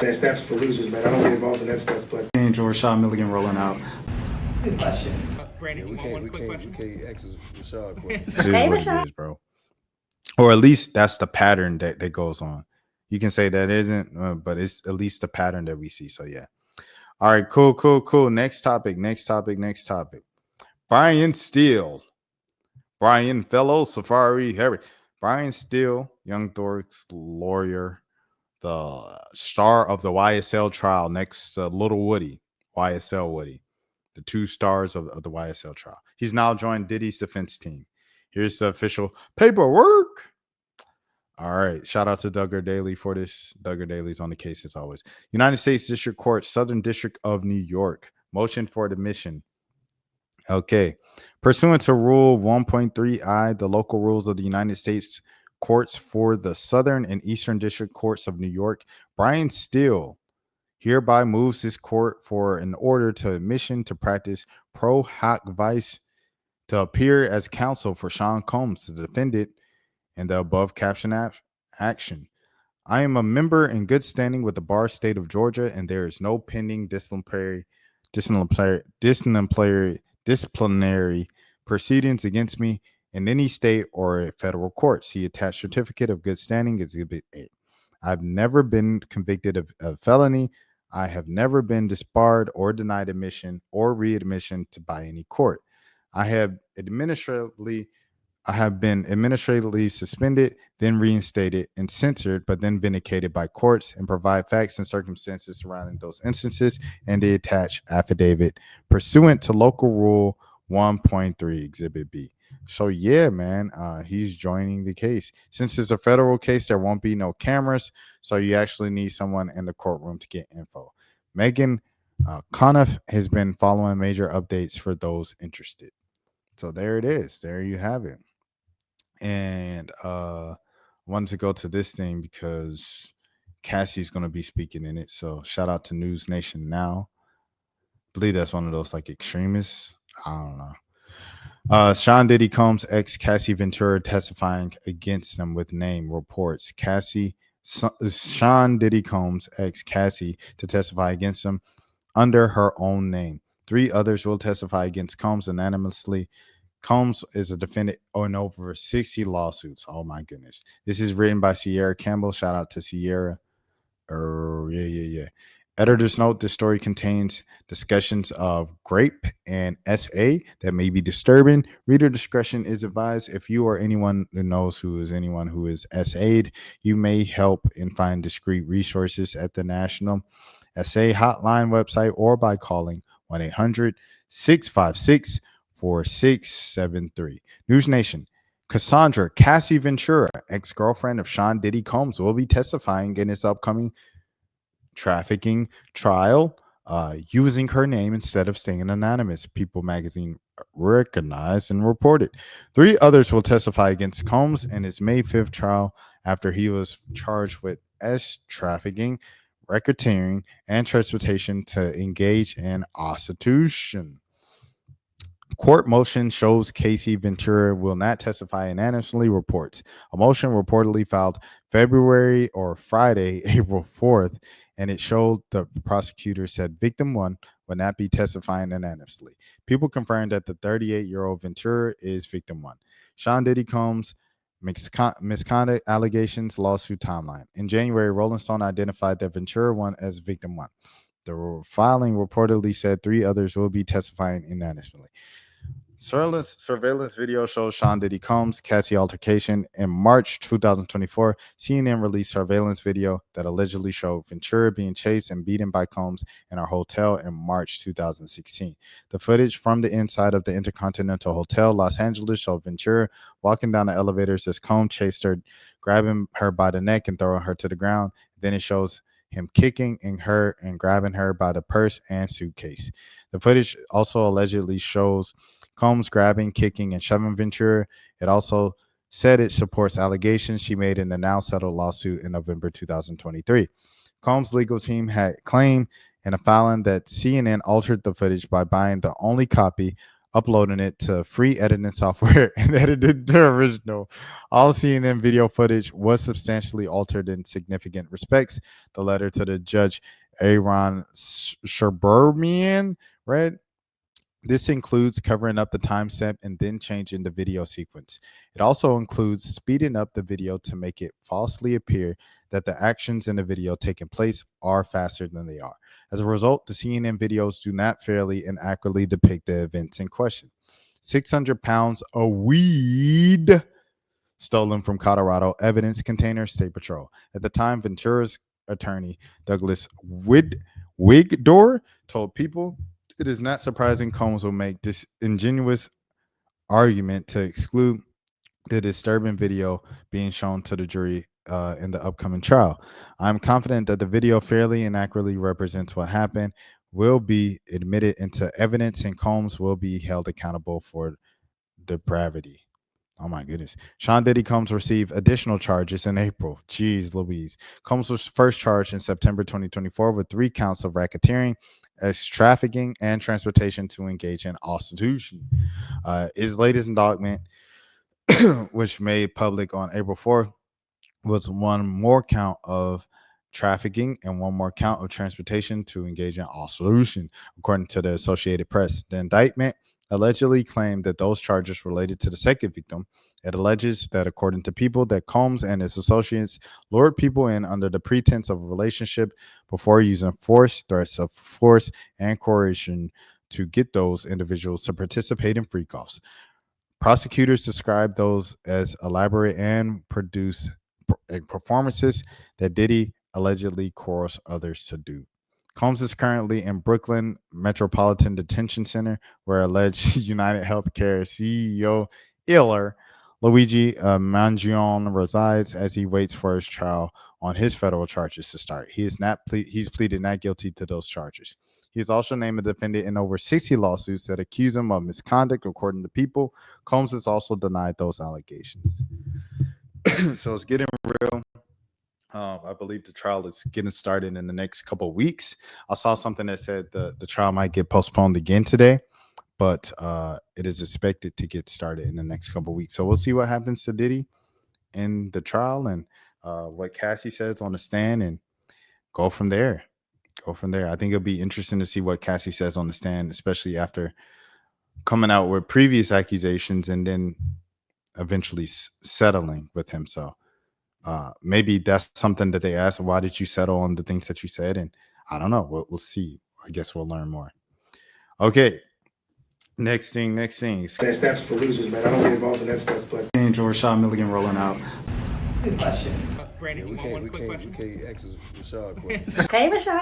That snaps for losers, man. I don't get involved in that stuff, but Angel Rashad Milligan rolling out. That's a good question. Brandon, you want one quick question? We can't ask Rashad questions. This is what it is, bro. Or at least that's the pattern that goes on. You can say that isn't, but it's at least the pattern that we see. So yeah. All right, cool. Next topic. Brian Steele. Brian Fellow Safari Harry. Brian Steele, Young Thor's lawyer, the star of the YSL trial next to Little Woody, YSL Woody, the two stars of the YSL trial. He's now joined Diddy's defense team. Here's the official paperwork. All right. Shout out to Duggar Daly for this. Duggar Daly's on the case as always. United States District Court, Southern District of New York. Motion for admission. Okay. Pursuant to Rule 1.3I, the local rules of the United States courts for the Southern and Eastern District Courts of New York, Brian Steele hereby moves his court for an order to admission to practice pro hoc vice to appear as counsel for Sean Combs, the defendant, in the above caption action. I am a member in good standing with the bar state of Georgia, and there is no pending disciplinary proceedings against me in any state or federal court. See attached certificate of good standing, Exhibit A. I've never been convicted of a felony. I have never been disbarred or denied admission or readmission by any court. I have been administratively suspended, then reinstated and censored, but then vindicated by courts, and provide facts and circumstances surrounding those instances and the attached affidavit pursuant to local rule 1.3 Exhibit B. So yeah, man, he's joining the case. Since it's a federal case, there won't be no cameras, so you actually need someone in the courtroom to get info. Megan Conniff has been following major updates for those interested. So there it is. There you have it. And wanted to go to this thing because Cassie's going to be speaking in it. So shout out to News Nation Now. I believe that's one of those like extremists. I don't know. Sean Diddy Combs' ex Cassie Ventura testifying against him with name reports. Sean Diddy Combs' ex Cassie to testify against him under her own name. 3 others will testify against Combs anonymously. Combs is a defendant in over 60 lawsuits. Oh my goodness. This is written by Sierra Campbell. Shout out to Sierra. Yeah. Editor's note, this story contains discussions of grape and SA that may be disturbing. Reader discretion is advised. If you or anyone who knows who is anyone who is SA'd, you may help and find discrete resources at the National SA Hotline website or by calling 1-800-656-4673. News Nation. Cassandra Cassie Ventura, ex-girlfriend of Sean Diddy Combs, will be testifying in his upcoming trafficking trial using her name instead of staying anonymous. People magazine recognized and reported. 3 others will testify against Combs in his May 5th trial after he was charged with trafficking, racketeering, and transportation to engage in prostitution. Court motion shows Casey Ventura will not testify anonymously, reports. A motion reportedly filed Friday, April 4th, and it showed the prosecutor said victim 1 would not be testifying anonymously. People confirmed that the 38-year-old Ventura is victim 1. Sean Diddy Combs misconduct allegations lawsuit timeline. In January, Rolling Stone identified that Ventura 1 as victim 1. The filing reportedly said 3 others will be testifying anonymously. Surveillance video shows Sean Diddy Combs Cassie altercation in March 2024. CNN released surveillance video that allegedly showed Ventura being chased and beaten by Combs in a hotel in March 2016. The footage from the inside of the Intercontinental Hotel, Los Angeles, showed Ventura walking down the elevators as Combs chased her, grabbing her by the neck and throwing her to the ground. Then it shows him kicking her and grabbing her by the purse and suitcase. The footage also allegedly shows Combs grabbing, kicking, and shoving Ventura. It also said it supports allegations she made in the now settled lawsuit in November 2023. Combs' legal team had claimed in a filing that CNN altered the footage by buying the only copy uploading it to free editing software and edited the original. All CNN video footage was substantially altered in significant respects. The letter to the judge, Aaron Sherbermian, read, this includes covering up the timestamp and then changing the video sequence. It also includes speeding up the video to make it falsely appear that the actions in the video taking place are faster than they are. As a result, the CNN videos do not fairly and accurately depict the events in question. 600 pounds of weed stolen from Colorado evidence container, State Patrol. At the time, Ventura's attorney, Douglas Wigdor, told People, it is not surprising Combs will make this ingenuous argument to exclude the disturbing video being shown to the jury in the upcoming trial. I'm confident that the video fairly and accurately represents what happened, will be admitted into evidence, and Combs will be held accountable for depravity. Oh my goodness. Sean Diddy Combs received additional charges in April. Jeez Louise. Combs was first charged in September 2024 with 3 counts of racketeering, as trafficking, and transportation to engage in prostitution. His latest indictment, which made public on April 4th, was 1 more count of trafficking and 1 more count of transportation to engage in prostitution, according to the Associated Press. The indictment allegedly claimed that those charges related to the second victim. It alleges that, according to People, that Combs and his associates lured people in under the pretense of a relationship before using force, threats of force, and coercion to get those individuals to participate in freak-offs. Prosecutors described those as elaborate and produce performances that Diddy allegedly coerced others to do. Combs is currently in Brooklyn Metropolitan Detention Center, where alleged United Healthcare CEO Luigi Mangione resides as he waits for his trial on his federal charges to start. He's pleaded not guilty to those charges. He is also named a defendant in over 60 lawsuits that accuse him of misconduct, according to People. Combs has also denied those allegations. So it's getting real. I believe the trial is getting started in the next couple of weeks. I saw something that said the trial might get postponed again today, but it is expected to get started in the next couple of weeks. So we'll see what happens to Diddy in the trial and what Cassie says on the stand, and go from there. I think it'll be interesting to see what Cassie says on the stand, especially after coming out with previous accusations and then eventually settling with him. So maybe that's something that they ask. Why did you settle on the things that you said? And I don't know. We'll see. I guess we'll learn more. Okay. Next thing. That's for losers, man. I don't get involved in that stuff, but Angel Rashad Milligan rolling out. That's a good question. We can't ask Rashad a question. Hey, Rashad.